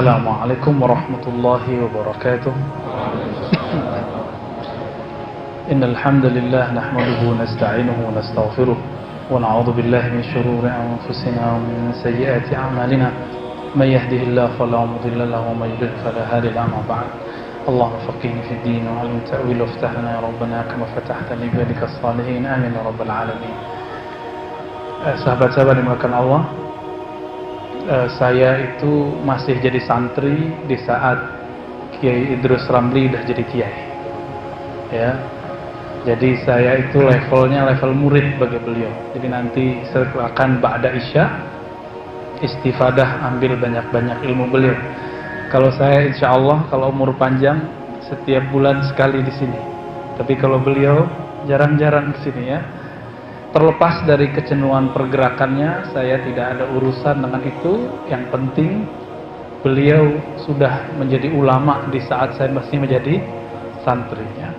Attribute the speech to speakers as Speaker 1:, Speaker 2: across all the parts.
Speaker 1: Assalamualaikum warahmatullahi wabarakatuh. Innal hamdalillah nahmaduhu wa nasta'inuhu wa nastaghfiruh wa na'udzu billahi min shururi anfusina wa min sayyiati a'malina. May yahdihillahu fala mudilla lahu wa may yudlil fala hadiya lahu. Ba'd. Allahumma faqihna fid din wa 'allimna ta'wil waftah lana ya rabbana kama fatahta li ibadika as-salihin. Amin ya rabbal alamin. Sahabat-sahabat dimuliakan Allah, saya itu masih jadi santri di saat Kiai Idrus Ramli udah jadi kiai. Ya. Jadi saya itu levelnya level murid bagi beliau. Jadi nanti akan ba'da isya istifadah, ambil banyak-banyak ilmu beliau. Kalau saya insya Allah kalau umur panjang setiap bulan sekali di sini. Tapi kalau beliau jarang-jarang ke sini ya. Terlepas dari kecenderungan pergerakannya, saya tidak ada urusan dengan itu. Yang penting beliau sudah menjadi ulama di saat saya masih menjadi santrinya.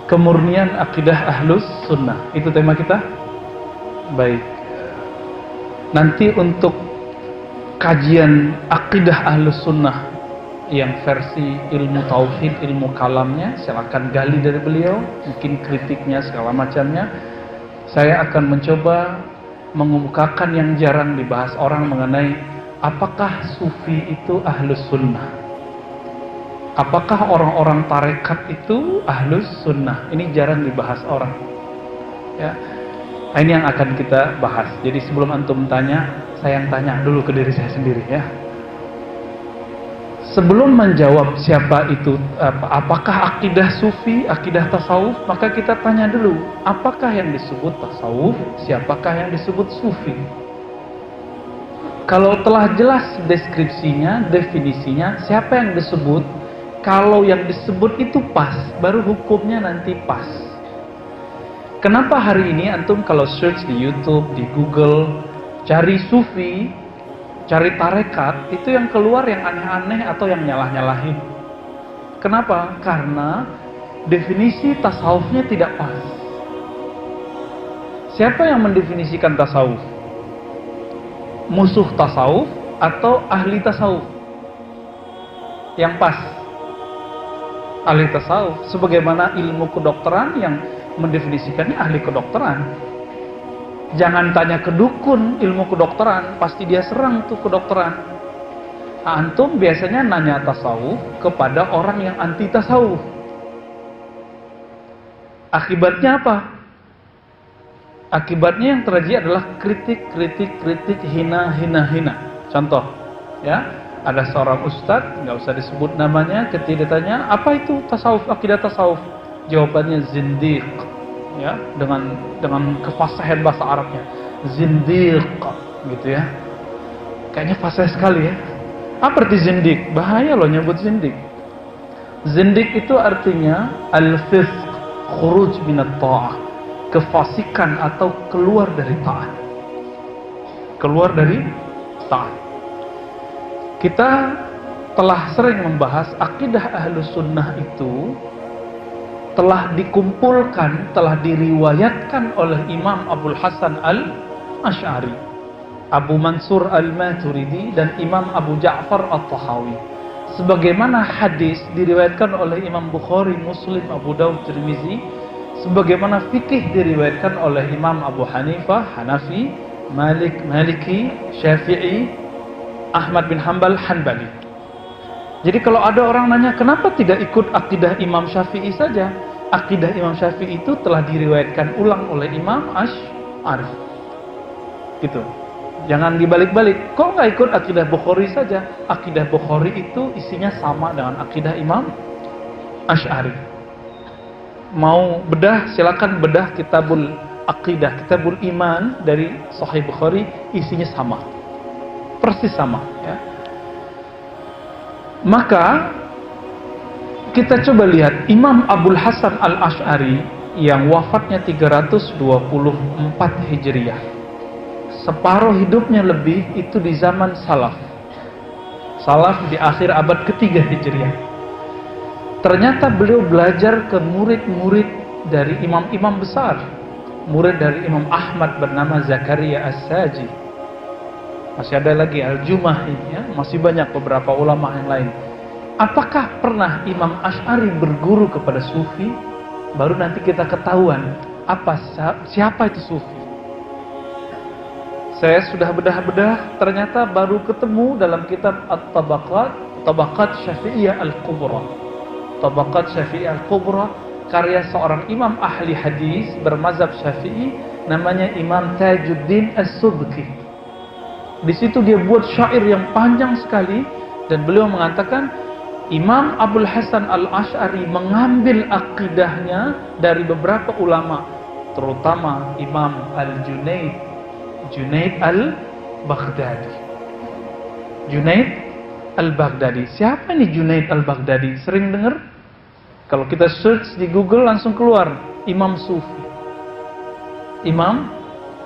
Speaker 1: Kemurnian akidah ahlus sunnah, itu tema kita. Baik. Nanti untuk kajian akidah ahlus sunnah yang versi ilmu tauhid, ilmu kalamnya, silakan gali dari beliau, mungkin kritiknya segala macamnya. Saya akan mencoba mengemukakan yang jarang dibahas orang mengenai apakah sufi itu ahlus sunnah, apakah orang-orang tarekat itu ahlus sunnah. Ini jarang dibahas orang ya. Ini yang akan kita bahas. Jadi sebelum antum tanya, saya yang tanya dulu ke diri saya sendiri ya. Sebelum menjawab siapa itu, apakah akidah sufi, akidah tasawuf, maka kita tanya dulu, apakah yang disebut tasawuf, siapakah yang disebut sufi. Kalau telah jelas deskripsinya, definisinya, siapa yang disebut, kalau yang disebut itu pas, baru hukumnya nanti pas. Kenapa hari ini antum kalau search di YouTube, di Google, cari sufi, cari tarekat, itu yang keluar yang aneh-aneh atau yang nyalah-nyalahin. Kenapa? Karena definisi tasawufnya tidak pas. Siapa yang mendefinisikan tasawuf? Musuh tasawuf atau ahli tasawuf? Yang pas ahli tasawuf. Sebagaimana ilmu kedokteran yang mendefinisikannya ahli kedokteran. Jangan tanya ke dukun ilmu kedokteran, pasti dia serang tuh kedokteran. Antum biasanya nanya tasawuf kepada orang yang anti tasawuf. Akibatnya apa? Akibatnya yang terjadi adalah kritik, hina. Contoh, ya, ada seorang ustadz, nggak usah disebut namanya, ketika ditanya, apa itu tasawuf, akidah tasawuf? Jawabannya zindiq. Ya, dengan kefasahan bahasa Arabnya, zindiq gitu ya. Kayaknya fasih sekali ya. Apa arti zindiq? Bahaya loh nyebut zindiq. Zindiq itu artinya al-fisq, khuruj minat ta'ah, kefasikan atau keluar dari taat. Keluar dari taat. Kita telah sering membahas akidah ahlus sunnah itu telah dikumpulkan, telah diriwayatkan oleh Imam Abul Hasan Al-Asy'ari, Abu Mansur Al-Maturidi, dan Imam Abu Ja'far At-Tahawi. Sebagaimana hadis diriwayatkan oleh Imam Bukhari, Muslim, Abu Daud, Tirmizi. Sebagaimana fikih diriwayatkan oleh Imam Abu Hanifah, Hanafi, Maliki, Syafi'i, Ahmad bin Hanbal, Hanbali. Jadi kalau ada orang nanya, kenapa tidak ikut akidah Imam Syafi'i saja? Akidah Imam Syafi'i itu telah diriwayatkan ulang oleh Imam Asy'ari. Gitu. Jangan dibalik-balik. Kok nggak ikut akidah Bukhari saja? Akidah Bukhari itu isinya sama dengan akidah Imam Asy'ari. Mau bedah, silakan bedah kitabul akidah, kitabul iman dari Sahih Bukhari, isinya sama. Persis sama, ya. Maka kita coba lihat Imam Abul Hasan Al-Asy'ari yang wafatnya 324 Hijriah. Separuh hidupnya lebih itu di zaman salaf. Salaf di akhir abad ketiga Hijriah. Ternyata beliau belajar ke murid-murid dari imam-imam besar. Murid dari Imam Ahmad bernama Zakaria As-Saji. Masih ada lagi Al-Jumahi, ya, masih banyak beberapa ulama yang lain. Apakah pernah Imam Asy'ari berguru kepada Sufi? Baru nanti kita ketahuan siapa itu Sufi. Saya sudah bedah-bedah, ternyata baru ketemu dalam kitab Tabaqat Syafi'iyah Al-Kubra. Tabaqat Syafi'iyah Al-Kubra, karya seorang imam ahli hadis bermazhab Syafi'i, namanya Imam Tajuddin As-Subki. Di situ dia buat syair yang panjang sekali, dan beliau mengatakan Imam Abul Hasan Al-Asy'ari mengambil akidahnya dari beberapa ulama, terutama Imam Junaid Al-Baghdadi. Junaid Al-Baghdadi. Siapa ini Junaid Al-Baghdadi? Sering dengar? Kalau kita search di Google langsung keluar Imam Sufi. Imam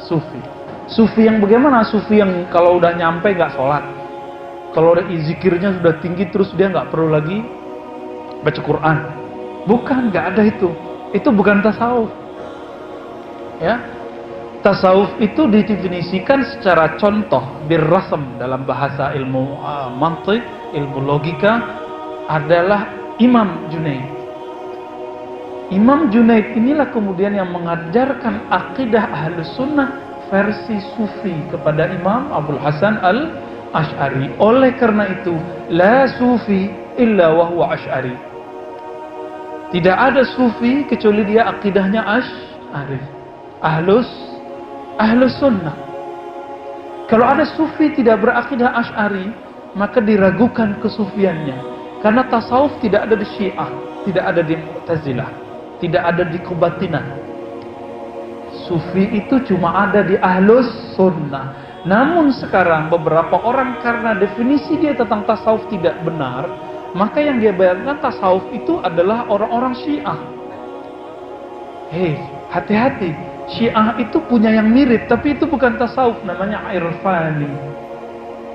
Speaker 1: Sufi. Sufi yang bagaimana? Sufi yang kalau udah nyampe gak sholat, kalau udah zikirnya sudah tinggi terus dia gak perlu lagi baca Quran. Bukan, gak ada itu. Itu bukan tasawuf. Ya, tasawuf itu didefinisikan secara contoh birrasm dalam bahasa ilmu mantiq, ilmu logika, adalah Imam Junaid. Imam Junaid inilah kemudian yang mengajarkan akidah Ahlus Sunnah versi Sufi kepada Imam Abul Hasan Al-Asy'ari. Oleh karena itu, la Sufi illa wa huwa Asy'ari. Tidak ada Sufi kecuali dia akidahnya Asy'ari. Ahlus Sunnah. Kalau ada Sufi tidak berakidah Asy'ari, maka diragukan kesufiannya. Karena tasawuf tidak ada di Syiah, tidak ada di Mu'tazilah, tidak ada di kebatinan. Sufi itu cuma ada di Ahlus Sunnah. Namun sekarang beberapa orang karena definisi dia tentang tasawuf tidak benar, maka yang dia bayangkan tasawuf itu adalah orang-orang Syiah. Hei, hati-hati. Syiah itu punya yang mirip, tapi itu bukan tasawuf, namanya irfani.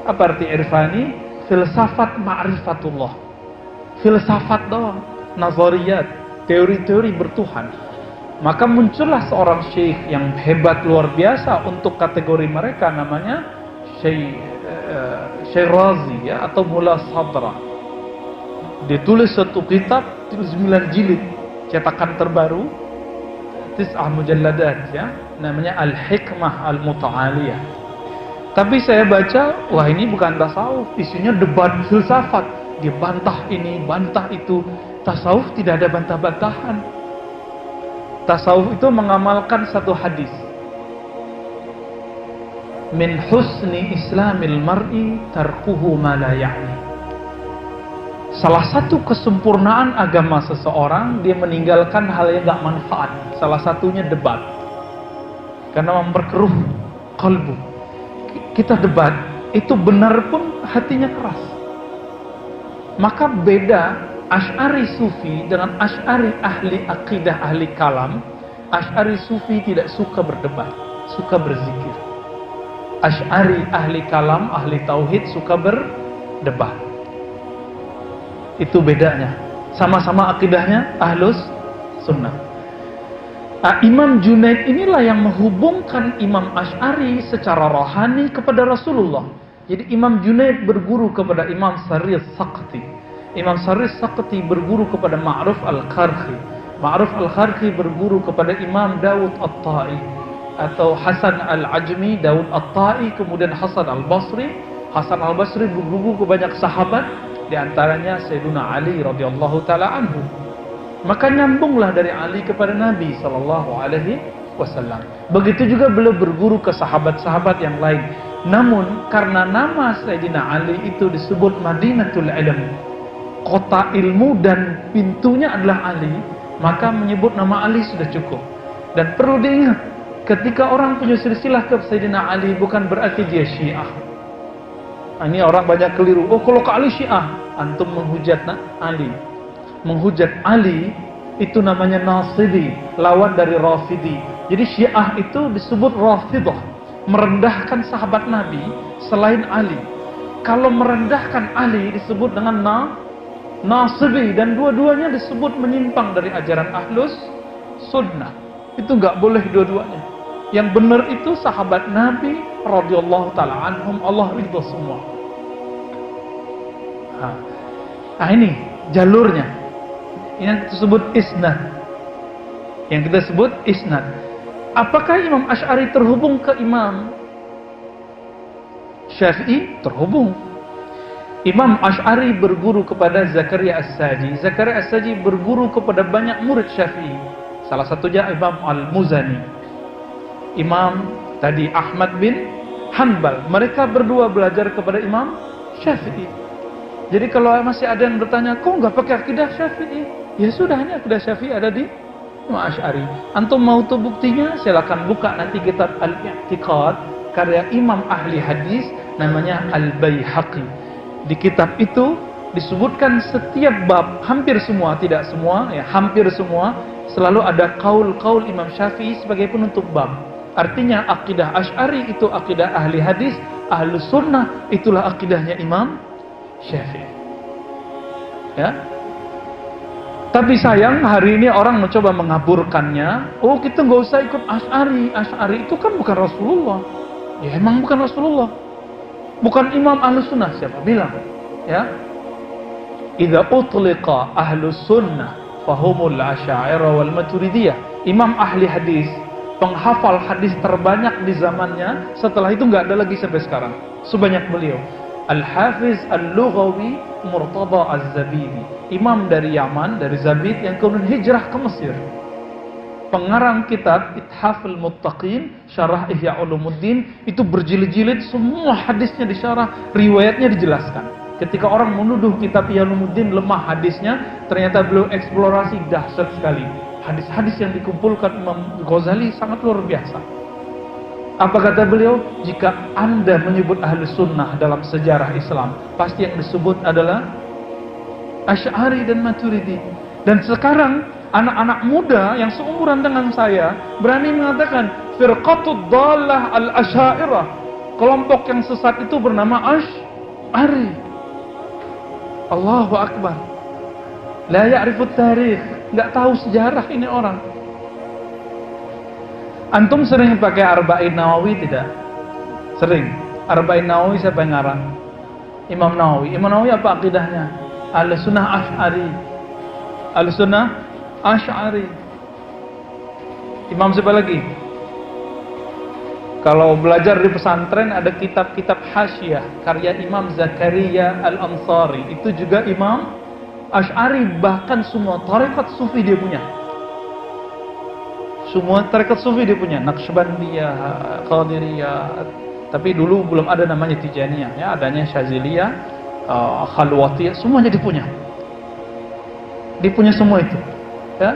Speaker 1: Apa arti irfani? Filsafat ma'rifatullah. Filsafat doang, nazariyat, teori-teori bertuhan. Maka muncullah seorang syekh yang hebat luar biasa untuk kategori mereka, namanya Syekh Razi, ya, atau Mullah Sadra. Dia tulis satu kitab 9 jilid, cetakan terbaru, 9 mujalladat, ya, namanya Al-Hikmah Al-Muta'aliyah. Tapi saya baca, wah ini bukan tasawuf, isinya debat filsafat. Dia bantah ini, bantah itu. Tasawuf tidak ada bantah-bantahan. Tasawuf itu mengamalkan satu hadis. Min husni islamil mar'i tarkuhu ma la ya'ni. Salah satu kesempurnaan agama seseorang, dia meninggalkan hal yang gak manfaat. Salah satunya debat. Karena memperkeruh kalbu. Kita debat, itu benar pun hatinya keras. Maka beda Asy'ari Sufi dengan Asy'ari ahli akidah, ahli kalam. Asy'ari Sufi tidak suka berdebat, suka berzikir. Asy'ari ahli kalam, ahli tauhid suka berdebat. Itu bedanya. Sama-sama akidahnya Ahlus Sunnah. Imam Junaid inilah yang menghubungkan Imam Asy'ari secara rohani kepada Rasulullah. Jadi Imam Junaid berguru kepada Imam Sarri As-Saqti. Imam Sarri As-Saqti berguru kepada Ma'ruf Al-Qarhi. Ma'ruf Al-Qarhi berguru kepada Imam Dawud At-Ta'i atau Hasan Al-Ajmi, Dawud At-Ta'i, kemudian Hasan Al-Basri. Hasan Al-Basri berguru ke banyak sahabat, di antaranya Sayyidina Ali radhiyallahu taala anhu. Maka nyambunglah dari Ali kepada Nabi sallallahu alaihi wasallam. Begitu juga beliau berguru ke sahabat-sahabat yang lain. Namun karena nama Sayyidina Ali itu disebut Madinatul Ilm, kota ilmu, dan pintunya adalah Ali, maka menyebut nama Ali sudah cukup. Dan perlu diingat, ketika orang punya silsilah ke Sayyidina Ali bukan berarti dia Syiah. Ini orang banyak keliru. Oh, kalau ke Ali Syiah, antum menghujat Ali. Menghujat Ali itu namanya Nasibi, lawan dari Rafidi. Jadi Syiah itu disebut Rafidah, merendahkan sahabat Nabi selain Ali. Kalau merendahkan Ali disebut dengan Nasibi, dan dua-duanya disebut menyimpang dari ajaran Ahlus Sunnah. Itu nggak boleh dua-duanya. Yang benar itu sahabat Nabi radhiyallahu taala anhum, Allah ridho semua. Nah ini jalurnya. Ini yang disebut isnad. Yang kita sebut isnad. Apakah Imam Asy'ari terhubung ke Imam Syafi'i? Terhubung. Imam Asy'ari berguru kepada Zakaria As-Saji. Zakaria As-Saji berguru kepada banyak murid Syafi'i. Salah satunya Imam Al-Muzani. Imam tadi Ahmad bin Hanbal. Mereka berdua belajar kepada Imam Syafi'i. Jadi kalau masih ada yang bertanya, kok nggak pakai akidah Syafi'i? Ya sudah, ini akidah Syafi'i ada di Imam Asy'ari. Antum mau tuh buktinya? Silakan buka nanti kitab Al-I'tiqad karya Imam ahli hadis namanya Al-Baihaqi. Di kitab itu disebutkan setiap bab, hampir semua, tidak semua, ya hampir semua, selalu ada kaul-kaul Imam Syafi'i sebagai penutup bab. Artinya akidah Asy'ari itu akidah ahli hadis, ahlu sunnah itulah akidahnya Imam Syafi'i. Ya. Tapi sayang hari ini orang mencoba mengaburkannya. Oh, kita nggak usah ikut Asy'ari. Asy'ari itu kan bukan Rasulullah. Ya emang bukan Rasulullah. Bukan Imam Ahlus Sunnah, siapa bilang? Ya. Idza utliqa Ahlus Sunnah fahumul Asy'ariyah wal Maturidiyah. Imam ahli hadis, penghafal hadis terbanyak di zamannya. Setelah itu nggak ada lagi sampai sekarang. Sebanyak beliau. Al-Hafiz Al-Lughawi Murtada Az-Zabidi, imam dari Yaman, dari Zabid yang kemudian hijrah ke Mesir. Pengarang kitab Ithaful Muttaqin, Syarah Ihya Ulumuddin, itu berjilid-jilid, semua hadisnya disyarah, riwayatnya dijelaskan. Ketika orang menuduh kitab Ihya Ulumuddin lemah hadisnya, ternyata beliau eksplorasi dahsyat sekali. Hadis-hadis yang dikumpulkan Imam Ghazali sangat luar biasa. Apa kata beliau? Jika Anda menyebut ahli sunnah dalam sejarah Islam, pasti yang disebut adalah Asy'ari dan Maturidi. Dan sekarang anak-anak muda yang seumuran dengan saya berani mengatakan firqatud dhalah al-Asy'ariyah. Kelompok yang sesat itu bernama Asy'ari. Allahu Akbar. La ya'rifut tarikh, enggak tahu sejarah ini orang. Antum sering pakai Arba'in Nawawi tidak? Sering. Arba'in Nawawi siapa yang ngarang? Imam Nawawi. Imam Nawawi apa akidahnya? Ahlussunnah Asy'ari. Ahlussunnah Asy'ari. Imam siapa lagi? Kalau belajar di pesantren ada kitab-kitab Hasyiyah karya Imam Zakaria Al-Ansari. Itu juga Imam Asy'ari, bahkan semua tarekat sufi dia punya. Semua tarekat sufi dia punya, Naqsyabandiyah, Qadiriyah. Tapi dulu belum ada namanya Tijaniyah, ya, adanya Syaziliyah, Khalwatiyah, semuanya dia punya. Dia punya semua itu, ya.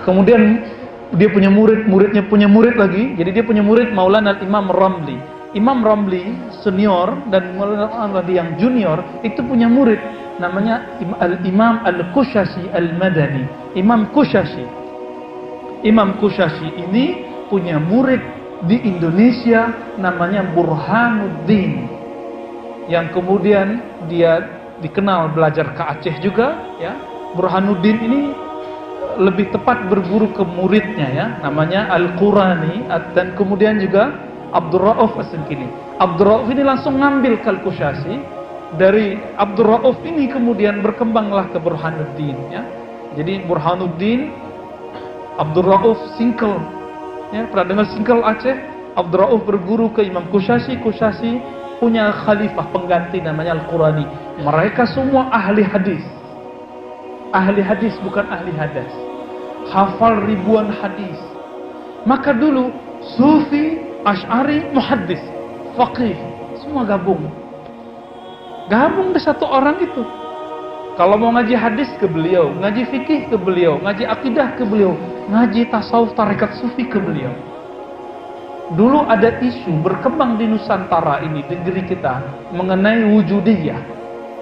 Speaker 1: Kemudian dia punya murid, muridnya punya murid lagi. Jadi dia punya murid Maulana Imam Ramli. Imam Ramli senior dan Maulana Ramli yang junior itu punya murid namanya Imam Al-Qushashi Al-Madani. Imam Qushashi. Imam Qushashi ini punya murid di Indonesia namanya Burhanuddin, yang kemudian dia dikenal belajar ke Aceh juga, ya. Burhanuddin ini lebih tepat berguru ke muridnya, ya, namanya Al-Qurani, dan kemudian juga Abdul Rauf As-Sinkini. Abdul Rauf ini langsung ngambil Al-Qushashi. Dari Abdul Rauf ini kemudian berkembanglah ke Burhanuddin, ya. Jadi Burhanuddin, Abdul Rauf Singkel, ya, pernah dengar Singkel Aceh? Abdul Rauf berguru ke Imam Qushashi. Qushashi punya khalifah pengganti namanya Al-Qurani. Mereka semua ahli hadis. Ahli hadis, bukan ahli hadas. Hafal ribuan hadis. Maka dulu Sufi, Asy'ari, Muhaddis, Faqih, semua gabung. Gabung di satu orang itu. Kalau mau ngaji hadis ke beliau, ngaji fikih ke beliau, ngaji akidah ke beliau, ngaji tasawuf tarekat sufi ke beliau. Dulu ada isu berkembang di Nusantara ini, di negeri kita, mengenai wujudiyah.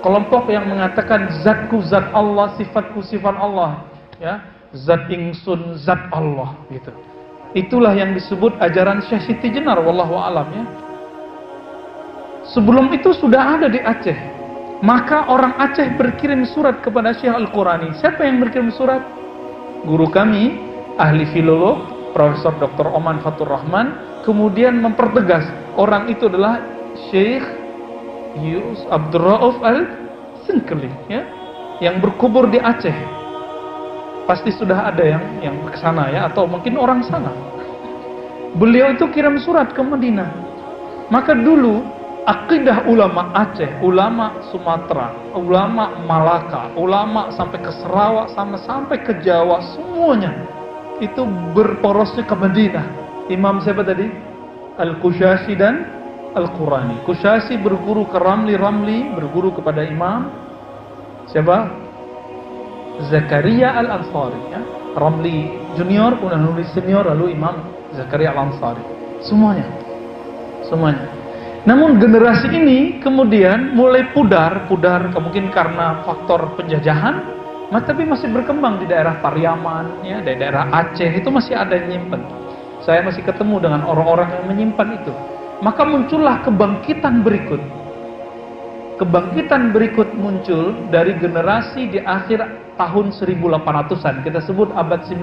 Speaker 1: Kelompok yang mengatakan zatku zat Allah, sifatku sifat Allah, ya, zat ingsun zat Allah, gitu. Itulah yang disebut ajaran Syekh Siti Jenar, wallahu alam, ya. Sebelum itu sudah ada di Aceh. Maka orang Aceh berkirim surat kepada Syekh Al-Qurani. Siapa yang berkirim surat? Guru kami, ahli filolog, Profesor Dr. Oman Fatur Rahman, kemudian mempertegas orang itu adalah Syekh Abdul Rauf Al-Singkeli, ya, yang berkubur di Aceh. Pasti sudah ada yang ke sana, ya, atau mungkin orang sana. Beliau itu kirim surat ke Madinah. Maka dulu akidah ulama Aceh, ulama Sumatera, ulama Malaka, ulama sampai ke Sarawak, sampai ke Jawa, semuanya itu berporosnya ke Madinah. Imam siapa tadi? Al-Qushasi dan Al-Qurani. Qushasi berguru ke Ramli, Ramli berguru kepada Imam siapa? Zakaria Al-Ansari, ya. Ramli junior, kemudian nulis senior, lalu Imam Zakaria Al-Ansari. Semuanya. Namun generasi ini kemudian mulai pudar mungkin karena faktor penjajahan, tapi masih berkembang di daerah Pariaman, ya, di daerah Aceh itu masih ada yang nyimpen. Saya masih ketemu dengan orang-orang yang menyimpan itu. Maka muncullah kebangkitan berikut. Kebangkitan berikut muncul dari generasi di akhir tahun 1800-an, kita sebut abad 19.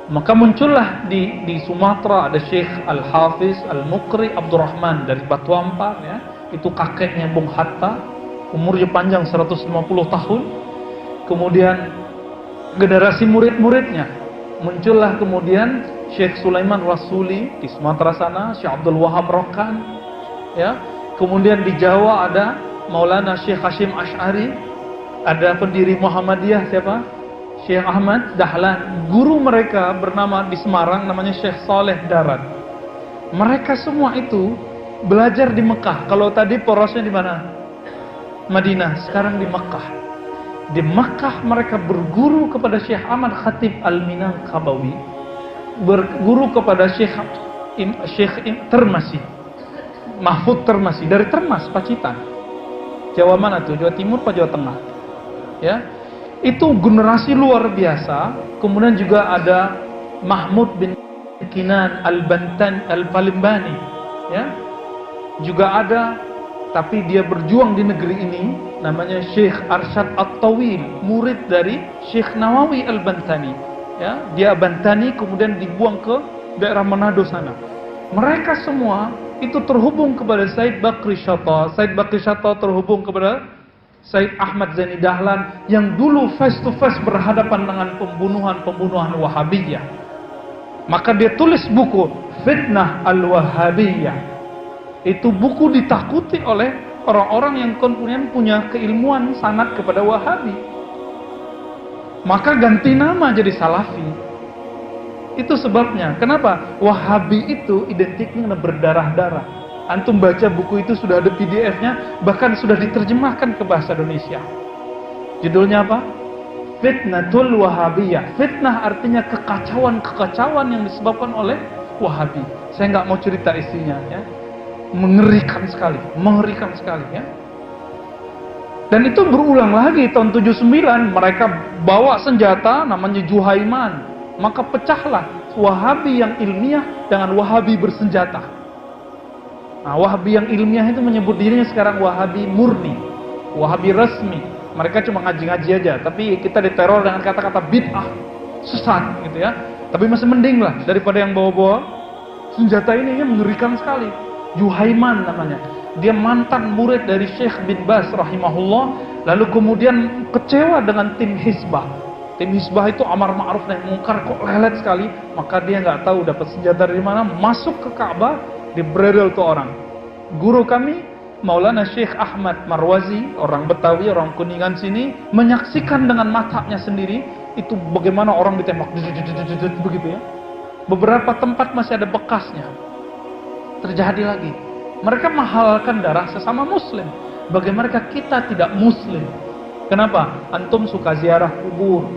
Speaker 1: Maka muncullah di Sumatera ada Syekh Al-Hafiz Al-Muqri Abdurrahman dari Batu Ampar, ya. Itu kakeknya Bung Hatta, umurnya panjang 150 tahun. Kemudian generasi murid-muridnya muncullah kemudian Syekh Sulaiman Rasuli di Sumatera sana, Syekh Abdul Wahab Rokan, ya. Kemudian di Jawa ada Maulana Syekh Hashim Ash'ari, ada pendiri Muhammadiyah siapa? Syekh Ahmad Dahlan. Guru mereka bernama di Semarang namanya Syekh Saleh Darat. Mereka semua itu belajar di Mekah. Kalau tadi porosnya di mana? Madinah, sekarang di Mekah. Di Mekah mereka berguru kepada Syekh Ahmad Khatib Al-Minangkabawi, berguru kepada Syekh Termasi, Mahfud Termasi dari Termas, Pacitan. Jawa mana tuh? Jawa Timur apa Jawa Tengah? Ya. Itu generasi luar biasa. Kemudian juga ada Mahmud bin Kinan Al-Palimbani, ya. Juga ada, tapi dia berjuang di negeri ini, namanya Syekh Arsyad At-Tawil, murid dari Syekh Nawawi Al-Bantani, ya. Dia Bantani kemudian dibuang ke daerah Manado sana. Mereka semua itu terhubung kepada Said Bakri Shatta. Said Bakri Shatta terhubung kepada Said Ahmad Zaini Dahlan yang dulu face to face berhadapan dengan pembunuhan Wahabiyah. Maka dia tulis buku Fitnah Al-Wahabiyah. Itu buku ditakuti oleh orang-orang yang kemudian punya keilmuan sanad kepada Wahabi. Maka ganti nama jadi Salafi. Itu sebabnya. Kenapa? Wahabi itu identiknya berdarah-darah. Antum baca buku itu sudah ada PDF-nya, bahkan sudah diterjemahkan ke bahasa Indonesia. Judulnya apa? Fitnatul Wahabiyah. Fitnah artinya kekacauan yang disebabkan oleh Wahabi. Saya nggak mau cerita isinya, ya. Mengerikan sekali ya. Dan itu berulang lagi tahun 79, mereka bawa senjata namanya Juhaiman. Maka pecahlah Wahabi yang ilmiah dengan Wahabi bersenjata. Nah, Wahabi yang ilmiah itu menyebut dirinya sekarang Wahabi murni, Wahabi resmi. Mereka cuma ngaji-ngaji aja, tapi kita diteror dengan kata-kata bid'ah, sesat gitu, ya. Tapi masih mending lah daripada yang bawa-bawa senjata ini, ya, mengerikan sekali. Juhaiman namanya. Dia mantan murid dari Syekh bin Baz rahimahullah, lalu kemudian kecewa dengan tim Hizbah. Tim Hizbah itu amar ma'ruf nahi munkar, kok lelet sekali. Maka dia nggak tahu dapat senjata dari mana, masuk ke Ka'bah, dibredel tuh orang. Guru kami Maulana Syekh Ahmad Marwazi, orang Betawi, orang Kuningan sini, menyaksikan dengan matanya sendiri itu bagaimana orang ditembak begitu, ya. Beberapa tempat masih ada bekasnya. Terjadi lagi. Mereka menghalalkan darah sesama muslim. Bagaimana kita tidak muslim? Kenapa? Antum suka ziarah kubur,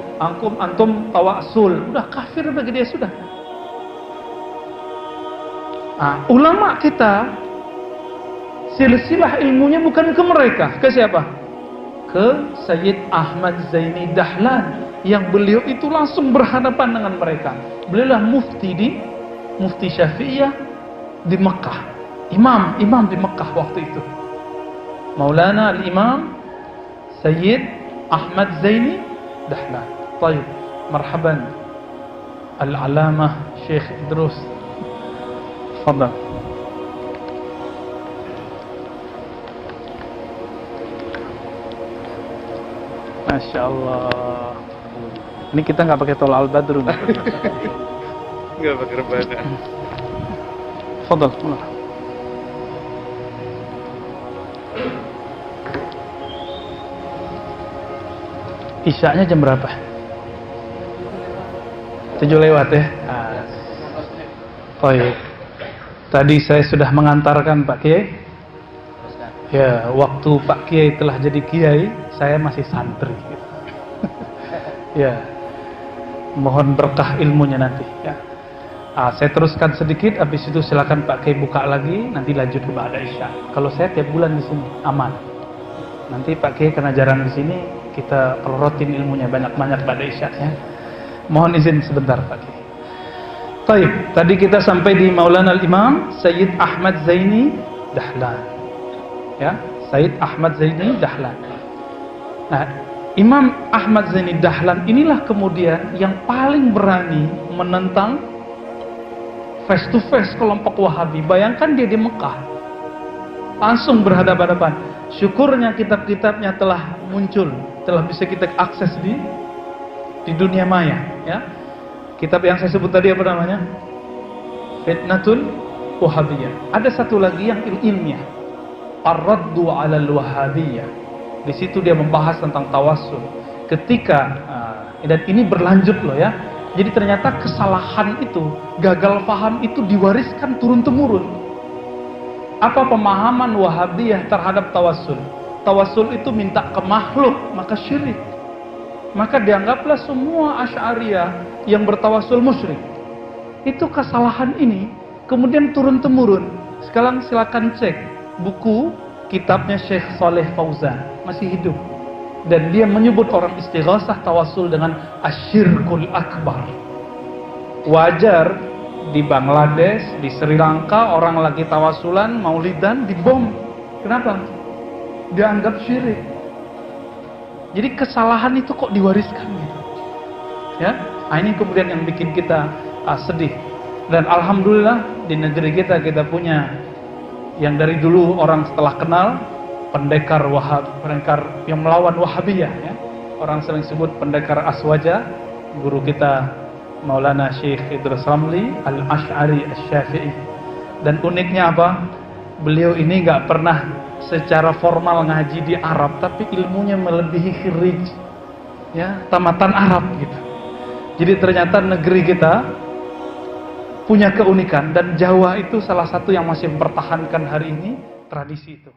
Speaker 1: antum tawassul, udah kafir bagi dia sudah. Nah, ulama kita silsilah ilmunya bukan ke mereka, ke siapa? Ke Sayyid Ahmad Zaini Dahlan, yang beliau itu langsung berhadapan dengan mereka. Beliaulah mufti Syafi'iyah di Mekah, imam di Mekah waktu itu. Maulana al-Imam Sayyid Ahmad Zaini Dahlan. Taib, marhaban Al-Alamah Syekh Idrus Tafadhal. Masya Allah. Ini kita nggak pakai tol Al-Badru.
Speaker 2: Nggak pakai rebana.
Speaker 1: Tafadhal. Isya'nya jam berapa? 7 lewat ya? Baik. Tadi saya sudah mengantarkan Pak Kiai. Ya, waktu Pak Kiai telah jadi Kiai, saya masih santri. Ya, mohon berkah ilmunya nanti. Ya. Saya teruskan sedikit, habis itu silakan Pak Kiai buka lagi, nanti lanjut ke Ba'da Isya. Kalau saya tiap bulan di sini, aman. Nanti Pak Kiai karena jarang di sini, kita pelorotin ilmunya banyak-banyak Ba'da Isya ya. Mohon izin sebentar Pak Kiai. Baik, tadi kita sampai di Maulana Al-Imam Sayyid Ahmad Zaini Dahlan. Ya, Sayyid Ahmad Zaini Dahlan. Nah, Imam Ahmad Zaini Dahlan inilah kemudian yang paling berani menentang face to face kelompok Wahabi. Bayangkan dia di Mekah, langsung berhadapan-hadapan. Syukurnya kitab-kitabnya telah muncul, telah bisa kita akses di dunia maya. Ya, kitab yang saya sebut tadi apa namanya? Fitnatul Wahabiyah. Ada satu lagi yang ilmiah, Ar-Raddu 'alal Wahabiyah. Di situ dia membahas tentang tawassul. Ketika dan ini berlanjut loh ya. Jadi ternyata kesalahan itu, gagal paham itu diwariskan turun-temurun. Apa pemahaman Wahabiyah terhadap tawassul? Tawassul itu minta ke makhluk, maka syirik. Maka dianggaplah semua Asy'ariyah yang bertawassul musyrik. Itu kesalahan ini kemudian turun-temurun. Sekarang silakan cek buku kitabnya Syekh Saleh Fauzan, masih hidup. Dan dia menyebut orang istighasah tawassul dengan asyirkul akbar. Wajar di Bangladesh, di Sri Lanka orang lagi tawassulan, maulidan, dibom. Kenapa? Dianggap syirik. Jadi kesalahan itu kok diwariskan gitu. Ya, ini kemudian yang bikin kita sedih. Dan alhamdulillah di negeri kita punya yang dari dulu orang setelah kenal pendekar Wahab, pendekar yang melawan Wahabiyah ya. Orang sering sebut pendekar Aswaja, guru kita Maulana Syekh Idrus Ramli Al-Asy'ari Asy-Syafi'i. Dan uniknya apa? Beliau ini nggak pernah secara formal ngaji di Arab, tapi ilmunya melebihi khirij ya, tamatan Arab gitu. Jadi ternyata negeri kita punya keunikan, dan Jawa itu salah satu yang masih mempertahankan hari ini tradisi itu.